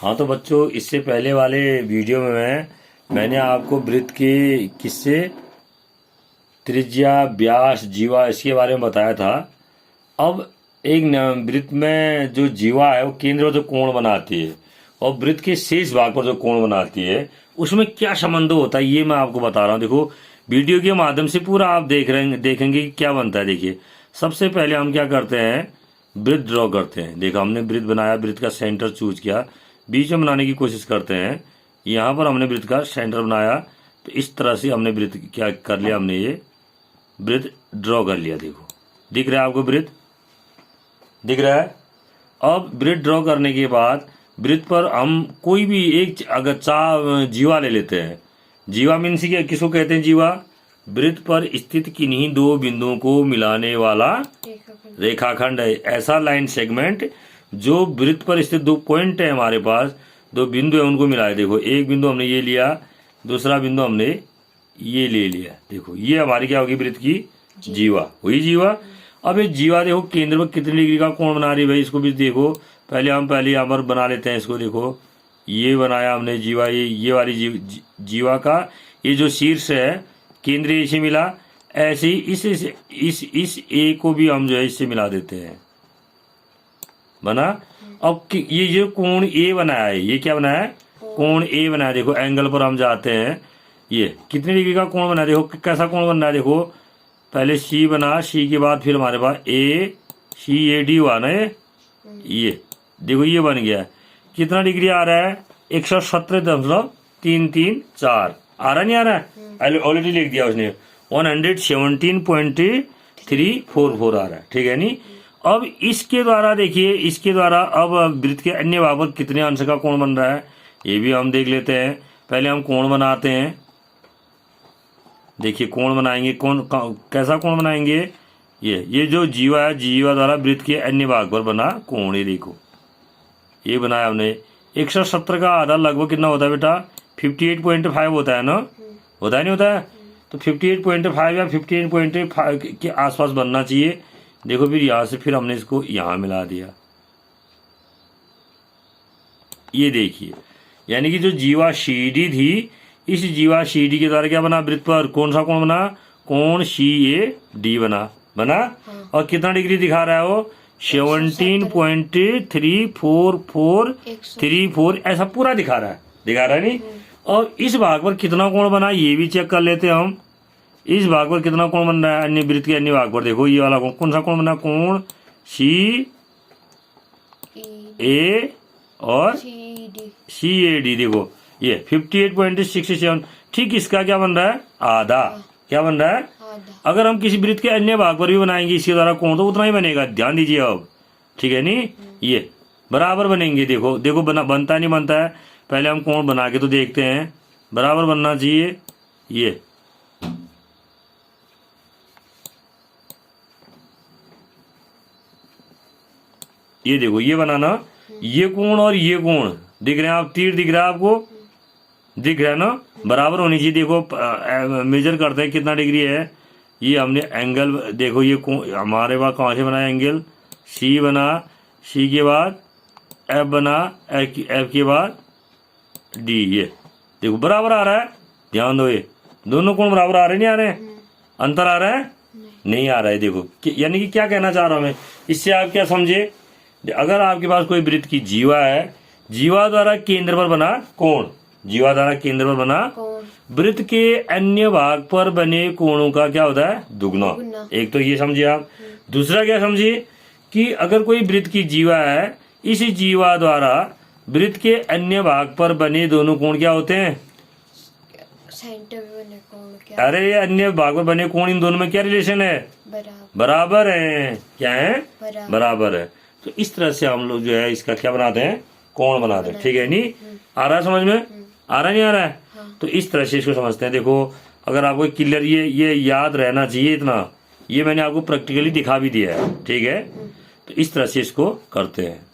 हाँ तो बच्चों, इससे पहले वाले वीडियो में मैंने आपको वृत्त के किस्से, त्रिज्या, व्यास, जीवा इसके बारे में बताया था। अब एक वृत्त में जो जीवा है वो केंद्र पर जो कोण बनाती है और वृत्त के शेष भाग पर जो कोण बनाती है उसमें क्या संबंध होता है ये मैं आपको बता रहा हूँ। देखो वीडियो के माध्यम से पूरा आप देखेंगे कि क्या बनता है। देखिए सबसे पहले हम क्या करते हैं, वृत्त ड्रॉ करते हैं। देखो हमने वृत्त बनाया, वृत्त का सेंटर चूज किया, बीच में बनाने की कोशिश करते हैं। यहाँ पर हमने वृत्त का सेंटर बनाया, तो इस तरह से हमने वृत्त क्या कर लिया, हमने ये वृत्त ड्रॉ कर लिया। देखो दिख रहा है आपको, वृत्त दिख रहा है। अब वृत्त ड्रॉ करने के बाद वृत्त पर हम कोई भी एक अगर जीवा ले लेते हैं। जीवा मीन्स क्या, किसको कहते हैं जीवा? वृत्त पर स्थित किन्हीं दो बिंदुओं को मिलाने वाला रेखाखंड है, ऐसा लाइन सेगमेंट जो वृत्त पर स्थित दो पॉइंट है, हमारे पास दो बिंदु है उनको मिलाए। देखो एक बिंदु हमने ये लिया, दूसरा बिंदु हमने ये ले लिया। देखो ये हमारी क्या होगी, वृत्त की जीवा हुई जीवा। अब ये जीवा देखो केंद्र पर कितनी डिग्री का कोण बना रही है भाई, इसको भी देखो। पहले यहाँ पर बना लेते हैं इसको। देखो ये बनाया हमने जीवा, ये वाली जीवा का ये जो शीर्ष है केंद्रीय से मिला, ऐसे ही इस ए को भी हम जो है इससे मिला देते हैं, बना। अब ये जो कोण ए बनाया है, ये क्या बनाया है, कोण ए बनाया। देखो एंगल पर हम जाते हैं, ये कितनी डिग्री का कोण बना, देखो कैसा कोण बन रहा है। देखो पहले सी बना, सी के बाद फिर हमारे पास ए सी ए डी हुआ ना, ये देखो ये बन गया। कितना डिग्री आ रहा है, 117.334 आ रहा, नहीं आ रहा है, ऑलरेडी लिख दिया उसने, 117.344 आ रहा है, ठीक है नहीं। अब इसके द्वारा देखिए, इसके द्वारा अब वृत्त के अन्य भाग पर कितने अंश का कोण बन रहा है ये भी हम देख लेते हैं। पहले हम कोण बनाते हैं। देखिए कोण बनाएंगे, कैसा कोण बनाएंगे, ये जो जीवा है, जीवा द्वारा वृत्त के अन्य भाग पर बना कोण, ये देखो ये बनाया हमने। 170 का आधा लगभग कितना होता है बेटा, 58.5 होता है ना, होता है नहीं होता है, तो 58.5 या 58.5 के आसपास बनना चाहिए। देखो फिर यहाँ से फिर हमने इसको यहाँ मिला दिया, ये देखिए, यानी कि जो जीवा सीडी थी, इस जीवा सीडी के द्वारा क्या बना, वृत्त पर कौन सा कोण बना, कोण CAD बना। और कितना डिग्री दिखा रहा है वो, 17.34434 ऐसा पूरा दिखा रहा है नहीं। और इस भाग पर कितना कोण बना ये भी चेक कर लेते हैं हम। इस भाग पर कितना कोण बन रहा है, अन्य वृत्त के अन्य भाग पर देखो ये वाला कोण, कौन सा कोण बना, कोण CA और CAD। देखो ये 58.67, ठीक इसका क्या बन रहा है, आधा। क्या बन रहा है, अगर हम किसी वृत्त के अन्य भाग पर भी बनाएंगे इसके द्वारा कोण तो उतना ही बनेगा, ध्यान दीजिए अब, ठीक है नहीं, ये बराबर बनेंगे। देखो देखो बनता नहीं बनता है, पहले हम कोण बना के तो देखते हैं, बराबर बनना चाहिए। ये देखो ये बनाना, ये कोण और ये कोण दिख रहे हैं, आप तीर दिख रहा है आपको, दिख रहा है ना, बराबर होनी चाहिए। देखो मेजर करते हैं कितना डिग्री है, ये हमने एंगल देखो, ये हमारे पास कहाँ से बना एंगल, C बना, C के बाद F बना, F के बाद D, ये देखो बराबर आ रहा है। ध्यान दो, ये दोनों कोण बराबर आ रहे नहीं आ रहे, अंतर आ रहा है नहीं आ रहा है। देखो यानी कि क्या कहना चाह रहा हूं मैं, इससे आप क्या समझे, अगर आपके पास कोई वृत्त की जीवा है, जीवा द्वारा केंद्र पर बना कोण, जीवा द्वारा केंद्र पर बना वृत्त के अन्य भाग पर बने कोणों का क्या होता है, दुगना। एक तो ये समझिए आप। दूसरा क्या समझिए कि अगर कोई वृत्त की जीवा है, इस जीवा द्वारा वृत्त के अन्य भाग पर बने दोनों कोण क्या होते हैं, सेंटर में बने कोण क्या, अरे ये अन्य भाग पर बने कोण, इन दोनों में क्या रिलेशन है, बराबर है। क्या है, बराबर है। तो इस तरह से हम लोग जो है इसका क्या बनाते हैं, कोण बनाते हैं, ठीक है नहीं। आ रहा है समझ में, आ रहा नहीं आ रहा है, तो इस तरह से इसको समझते हैं। देखो अगर आपको क्लियर ये याद रहना चाहिए इतना, ये मैंने आपको प्रैक्टिकली दिखा भी दिया है, ठीक है। तो इस तरह से इसको करते हैं।